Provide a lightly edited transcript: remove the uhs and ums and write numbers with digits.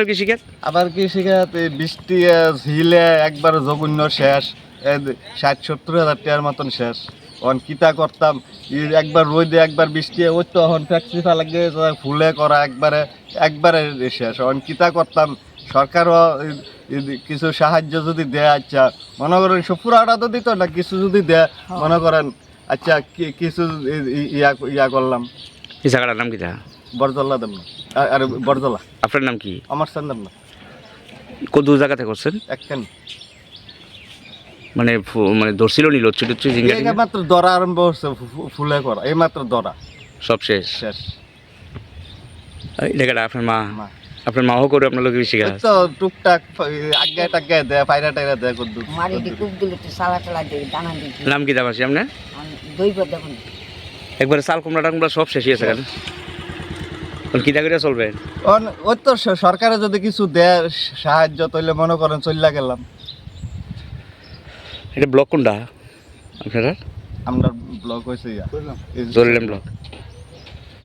কৃষিকাজ আবার কৃষিখাত বৃষ্টি ঝিলে একবার জঘন্য শেষ 60-70 হাজার টাকার মতন শেষ। অন কিতা করতাম একবার রোদে একবার বৃষ্টি ওই তো এখন ফ্যাক্টরি লাগে ফুলে করা একবারে একবারে শেষ। অন কিতা করতাম সরকারও কিছু সাহায্য যদি দেয়, আচ্ছা মনে করেন পুরাটা তো দিত না, কিছু যদি দেয় মনে করেন আচ্ছা কিছু ইয়া করলাম। এই জায়গাটার নাম কি তা? বরজল্লা দেব না, আরে বরজল্লা। আপনার নাম কি? আমার সান্দাম না, কত জায়গা থেকে করছেন? একখানি মানে মানে ধরছিল নি লচ্ছি টচ্ছি জিঙ্গা টিঙ্গা? মাত্র দরা আরম্ভ হচ্ছে ফুলে করা, এই মাত্র দরা সব শেষ। শেষ। এই জায়গাটা আপনার মা, মা আপনার মাও করে আপনার লোক ওই কৃষিকাজ? তো টুকটাক আজ্ঞায় টাজ্ঞায় দেয়, পায়রা টাইরা দেয় কদ্দু। মারি দি কুপ দিলে তো সালা টালা দিই দানা দিই নাম কি দাম আছে আপনার? দই বদ দেখুন একবারে চাল কুমড়া টামড়া সব শেষই আছে কেন? কিতা করে চলবে? ওই তো সরকারে যদি কিছু দেয় সাহায্য তাহলে মনে করেন চল্লা গেলাম। এটা ব্লক কোনটা আপনারা? আমরা ব্লক হয়েছে জরিলাম ব্লক।